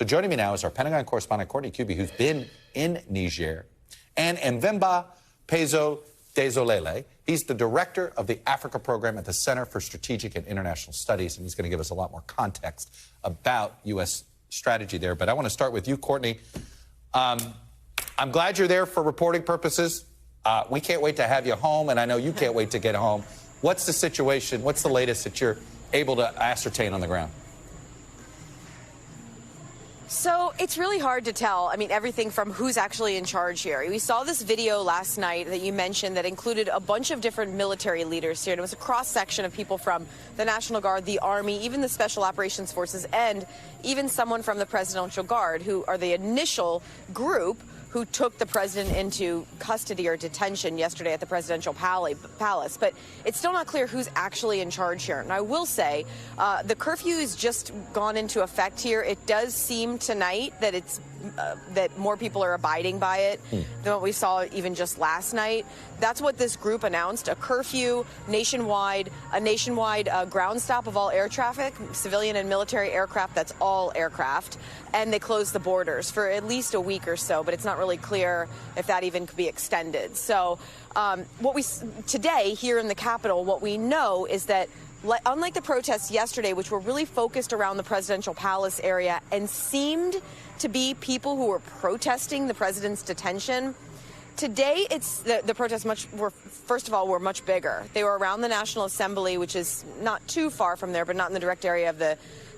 So joining me now is our Pentagon correspondent, Courtney Kube, who's been in Niger, and Mvemba Phezo Dizolele. He's the director of the Africa program at the Center for Strategic and International Studies, and he's going to give us a lot more context about U.S. strategy there. But I want to start with you, Courtney. I'm glad you're there for reporting purposes. We can't wait to have you home, and I know you can't wait to get home. What's the situation? What's the latest that you're able to ascertain on the ground? So it's really hard to tell. I mean, everything from who's actually in charge here. We saw this video last night that you mentioned that included a bunch of different military leaders here. And it was a cross-section of people from the National Guard, the Army, even the Special Operations Forces, and even someone from the Presidential Guard, who are the initial group who took the president into custody or detention yesterday at the presidential palace. But it's still not clear who's actually in charge here. And I will say the curfew has just gone into effect here. It does seem tonight that that more people are abiding by it than what we saw even just last night. That's what this group announced, a curfew nationwide, ground stop of all air traffic, civilian and military aircraft, that's all aircraft. And they closed the borders for at least a week or so, but it's not really clear if that even could be extended. So today here in the Capitol, what we know is that unlike the protests yesterday, which were really focused around the presidential palace area and seemed to be people who were protesting the president's detention, today the protests first of all, were much bigger. They were around the National Assembly, which is not too far from there, but not in the direct area of the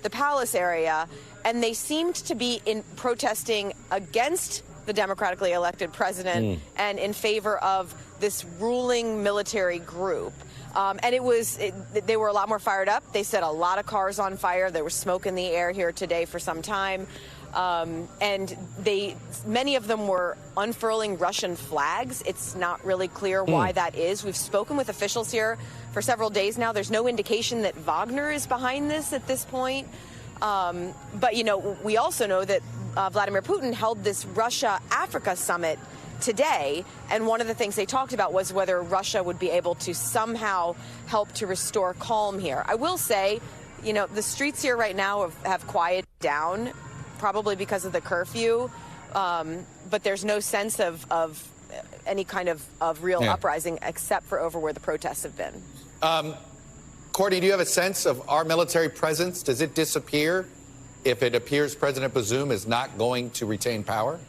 palace area. And they seemed to be protesting against the democratically elected president and in favor of this ruling military group. And they were a lot more fired up. They set a lot of cars on fire. There was smoke in the air here today for some time. And many of them were unfurling Russian flags. It's not really clear why that is. We've spoken with officials here for several days now. There's no indication that Wagner is behind this at this point. But, you know, we also know that Vladimir Putin held this Russia-Africa summit today, and one of the things they talked about was whether Russia would be able to somehow help to restore calm here. I will say, you know, the streets here right now have quieted down, probably because of the curfew, but there's no sense of any kind of real uprising except for over where the protests have been. Courtney, do you have a sense of our military presence? Does it disappear if it appears President Bazoum is not going to retain power?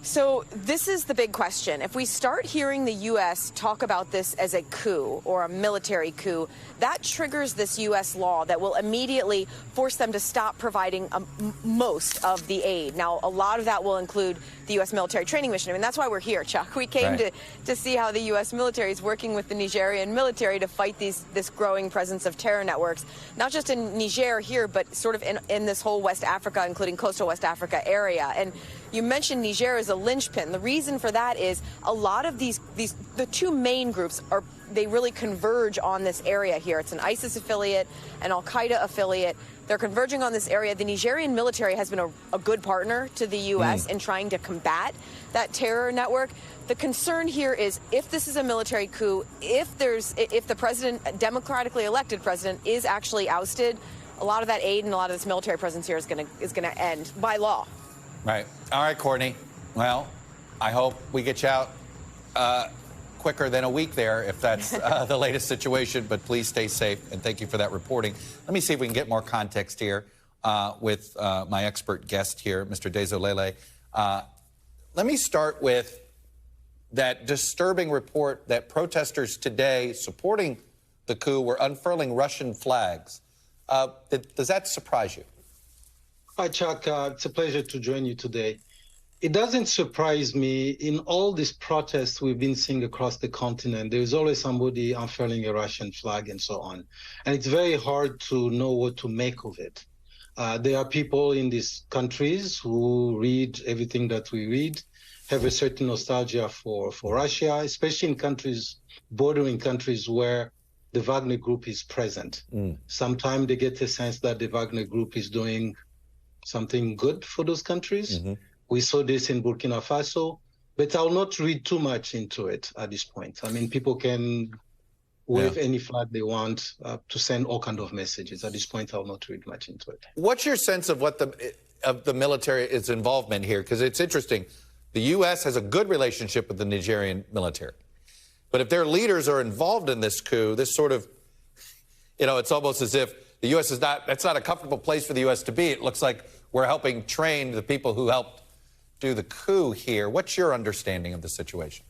So this is the big question. If we start hearing the U.S. talk about this as a coup or a military coup, that triggers this U.S. law that will immediately force them to stop providing most of the aid. Now, a lot of that will include the U.S. military training mission. I mean, that's why we're here, Chuck. We came to see how the U.S. military is working with the Nigerian military to fight this growing presence of terror networks, not just in Niger here, but sort of in this whole West Africa, including coastal West Africa area. And you mentioned Niger as a linchpin. The reason for that is a lot of the two main groups they really converge on this area here. It's an ISIS affiliate, an Al-Qaeda affiliate. They're converging on this area. The Nigerian military has been a good partner to the U.S. in trying to combat that terror network. The concern here is if this is a military coup, if the president, democratically elected president, is actually ousted, a lot of that aid and a lot of this military presence here is going to end by law. Right. All right, Courtney. Well, I hope we get you out quicker than a week there, if that's the latest situation. But please stay safe, and thank you for that reporting. Let me see if we can get more context here with my expert guest here, Mr. Dizolele. Let me start with that disturbing report that protesters today supporting the coup were unfurling Russian flags. Does that surprise you? Hi, Chuck. It's a pleasure to join you today. It doesn't surprise me. In all these protests we've been seeing across the continent, there's always somebody unfurling a Russian flag and so on. And it's very hard to know what to make of it. There are people in these countries who read everything that we read, have a certain nostalgia for Russia, especially in countries, bordering countries where the Wagner Group is present. Sometimes they get a sense that the Wagner Group is doing something good for those countries. We saw this in Burkina Faso, but I'll not read too much into it at this point. I mean, people can wave any flag they want, to send all kinds of messages. At this point, I'll not read much into it. What's your sense of what the military's involvement here? Because it's interesting. The U.S. has a good relationship with the Nigerian military. But if their leaders are involved in this coup, this sort of, it's almost as if the U.S. that's not a comfortable place for the U.S. to be. It looks like we're helping train the people who helped do the coup here. What's your understanding of the situation?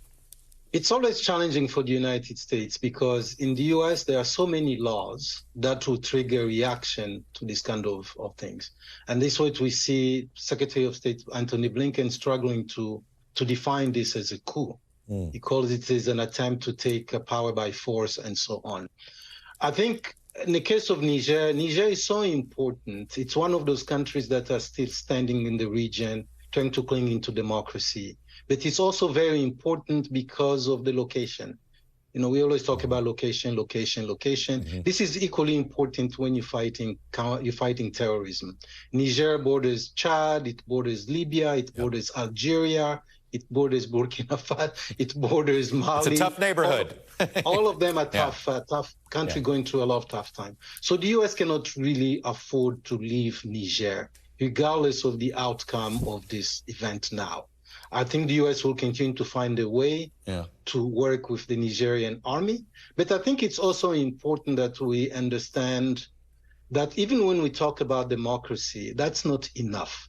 It's always challenging for the United States because in the U.S. there are so many laws that will trigger reaction to this kind of things. And this is what we see Secretary of State Antony Blinken struggling to define this as a coup. He calls it as an attempt to take power by force and so on. I think in the case of Niger, Niger is so important. It's one of those countries that are still standing in the region, trying to cling into democracy. But it's also very important because of the location. We always talk about location. This is equally important when you're fighting terrorism. Niger borders Chad, it borders Libya, it borders Algeria, it borders Burkina Faso, it borders Mali. It's a tough neighborhood. All of them are tough country going through a lot of tough time. So the U.S. cannot really afford to leave Niger, regardless of the outcome of this event now. I think the U.S. will continue to find a way to work with the Nigerian army. But I think it's also important that we understand that even when we talk about democracy, that's not enough.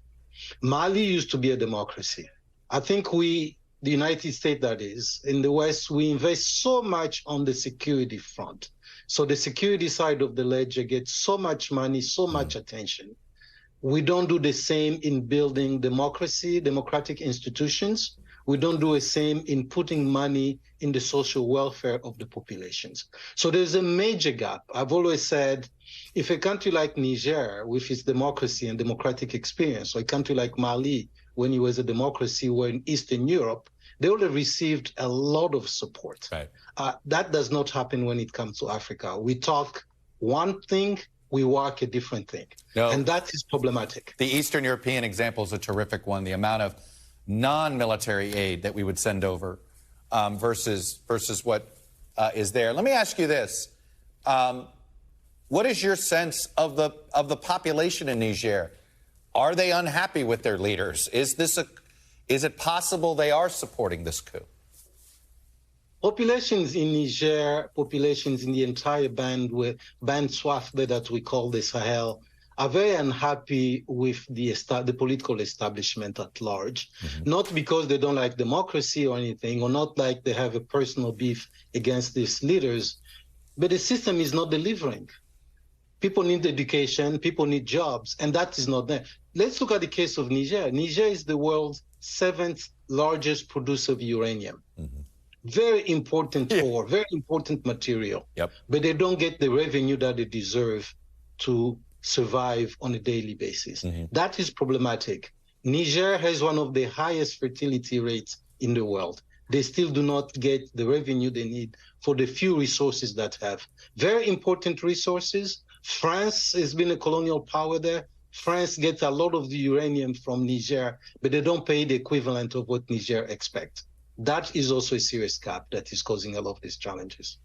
Mali used to be a democracy. I think the United States, that is, in the West, we invest so much on the security front. So the security side of the ledger gets so much money, so much attention. We don't do the same in building democracy, democratic institutions. We don't do the same in putting money in the social welfare of the populations. So there's a major gap. I've always said, if a country like Niger, with its democracy and democratic experience, or a country like Mali, when it was a democracy, were in Eastern Europe, they would have received a lot of support. Right. That does not happen when it comes to Africa. We talk one thing, we work a different thing. No. And that is problematic. The Eastern European example is a terrific one. The amount of non-military aid that we would send over versus what is there. Let me ask you this. What is your sense of the population in Niger? Are they unhappy with their leaders? Is it possible they are supporting this coup? Populations in Niger, populations in the entire band swath that we call the Sahel, are very unhappy with the political establishment at large. Not because they don't like democracy or anything, or not like they have a personal beef against these leaders, but the system is not delivering. People need education, people need jobs, and that is not there. Let's look at the case of Niger. Niger is the world's 7th largest producer of uranium. Very important ore, very important material. But they don't get the revenue that they deserve to survive on a daily basis. That is problematic. Niger has one of the highest fertility rates in the world. They still do not get the revenue they need for the few resources that have. Very important resources. France has been a colonial power there. France gets a lot of the uranium from Niger, but they don't pay the equivalent of what Niger expects. That is also a serious gap that is causing a lot of these challenges.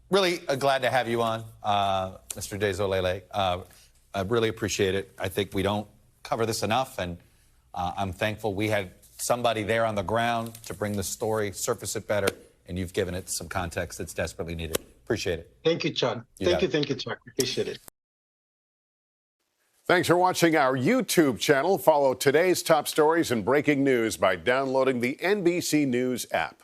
Really glad to have you on, Mr. Dizolele. I really appreciate it. I think we don't cover this enough, and I'm thankful we had somebody there on the ground to bring the story, surface it better, and you've given it some context that's desperately needed. Appreciate it. Thank you, Chad. Thank you, Chuck. Appreciate it. Thanks for watching our YouTube channel. Follow today's top stories and breaking news by downloading the NBC News app.